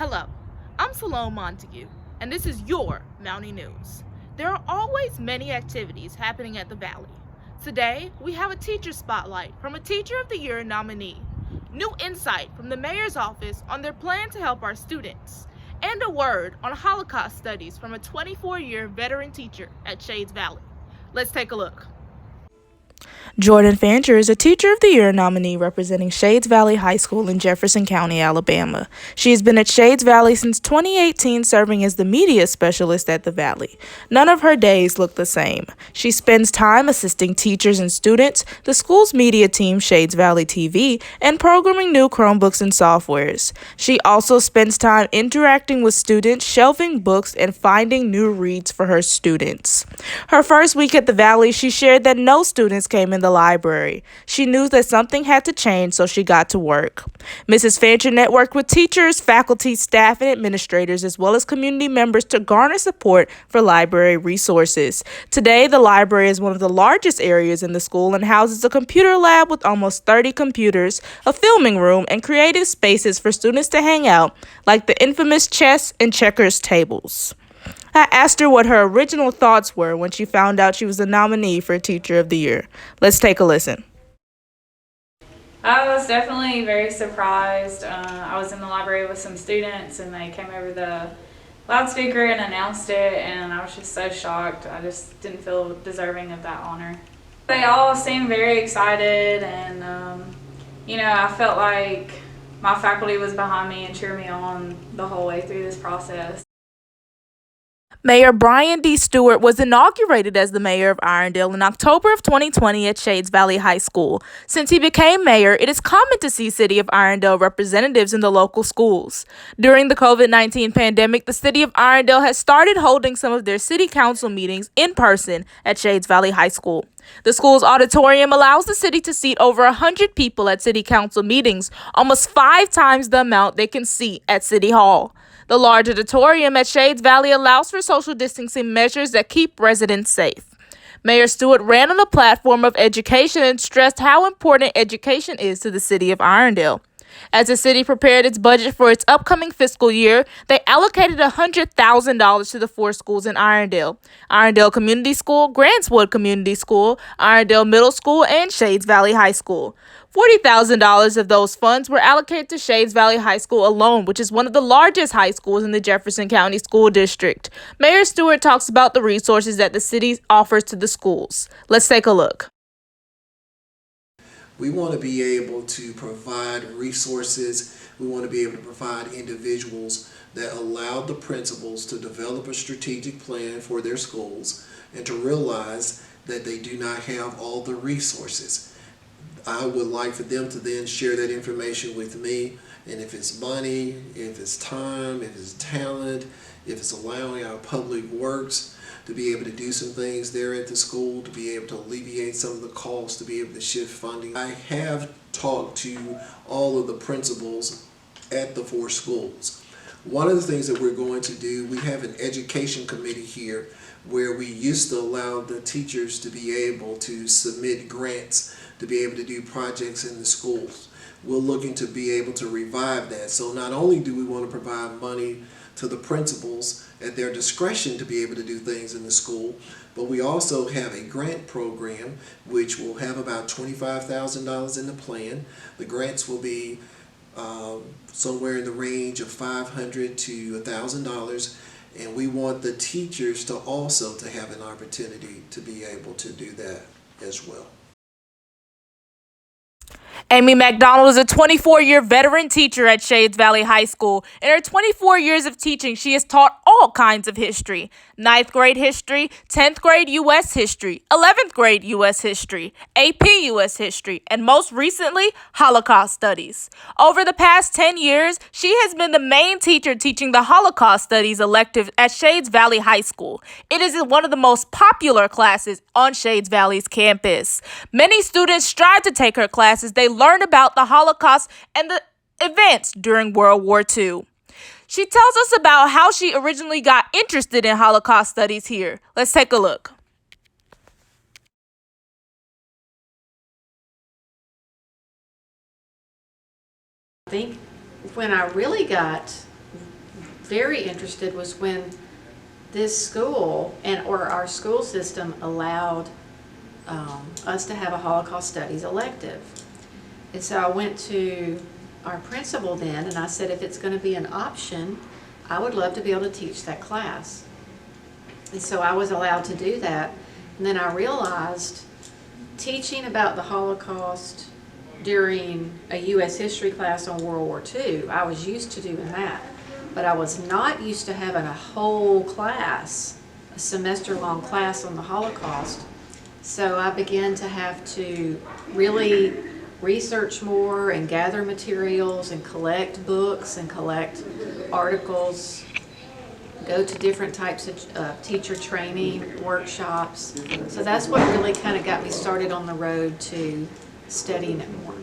Hello, I'm Salome Montague, and this is your Mountie News. There are always many activities happening at the Valley. Today, we have a teacher spotlight from a Teacher of the Year nominee, new insight from the Mayor's office on their plan to help our students, and a word on Holocaust studies from a 24-year veteran teacher at Shades Valley. Let's take a look. Jordan Fancher is a Teacher of the Year nominee representing Shades Valley High School in Jefferson County, Alabama. She has been at Shades Valley since 2018, serving as the media specialist at the Valley. None of her days look the same. She spends time assisting teachers and students, the school's media team, Shades Valley TV, and programming new Chromebooks and softwares. She also spends time interacting with students, shelving books, and finding new reads for her students. Her first week at the Valley, she shared that no students came in the library. She knew that something had to change, so she got to work. Mrs. Fancher networked with teachers, faculty, staff, and administrators, as well as community members to garner support for library resources. Today, the library is one of the largest areas in the school and houses a computer lab with almost 30 computers, a filming room, and creative spaces for students to hang out, like the infamous chess and checkers tables. I asked her what her original thoughts were when she found out she was the nominee for Teacher of the Year. Let's take a listen. I was definitely very surprised. I was in the library with some students and they came over the loudspeaker and announced it, and I was just so shocked. I just didn't feel deserving of that honor. They all seemed very excited, and I felt like my faculty was behind me and cheered me on the whole way through this process. Mayor Brian D. Stewart was inaugurated as the mayor of Irondale in October of 2020 at Shades Valley High School. Since he became mayor, it is common to see City of Irondale representatives in the local schools. During the COVID-19 pandemic, the City of Irondale has started holding some of their city council meetings in person at Shades Valley High School. The school's auditorium allows the city to seat over 100 people at city council meetings, almost 5 times the amount they can seat at City Hall. The large auditorium at Shades Valley allows for social distancing measures that keep residents safe. Mayor Stewart ran on the platform of education and stressed how important education is to the city of Irondale. As the city prepared its budget for its upcoming fiscal year, they allocated $100,000 to the 4 schools in Irondale: Irondale Community School, Grantswood Community School, Irondale Middle School, and Shades Valley High School. $40,000 of those funds were allocated to Shades Valley High School alone, which is one of the largest high schools in the Jefferson County School District. Mayor Stewart talks about the resources that the city offers to the schools. Let's take a look. We want to be able to provide resources. We want to be able to provide individuals that allow the principals to develop a strategic plan for their schools and to realize that they do not have all the resources. I would like for them to then share that information with me, and if it's money, if it's time, if it's talent, if it's allowing our public works to be able to do some things there at the school, to be able to alleviate some of the costs, to be able to shift funding. I have talked to all of the principals at the 4 schools. One of the things that we're going to do, we have an education committee here where we used to allow the teachers to be able to submit grants to be able to do projects in the schools. We're looking to be able to revive that. So not only do we want to provide money to the principals at their discretion to be able to do things in the school, but we also have a grant program which will have about $25,000 in the plan. The grants will be somewhere in the range of $500 to $1,000, and we want the teachers to also to have an opportunity to be able to do that as well. Amy McDonald is a 24-year veteran teacher at Shades Valley High School. In her 24 years of teaching, she has taught all kinds of history: 9th grade history, 10th grade U.S. history, 11th grade U.S. history, AP U.S. history, and most recently, Holocaust studies. Over the past 10 years, she has been the main teacher teaching the Holocaust studies elective at Shades Valley High School. It is one of the most popular classes on Shades Valley's campus. Many students strive to take her classes. They learn about the Holocaust and the events during World War II. She tells us about how she originally got interested in Holocaust studies here. Let's take a look. I think when I really got very interested was when this school or our school system allowed us to have a Holocaust Studies elective. And so I went to our principal then and I said, if it's going to be an option, I would love to be able to teach that class. And so I was allowed to do that. And then I realized teaching about the Holocaust during a U.S. history class on World War II, I was used to doing that. But I was not used to having a whole class, a semester-long class on the Holocaust. So I began to have to really research more and gather materials and collect books and collect articles, go to different types of teacher training workshops. So that's what really kind of got me started on the road to studying it more.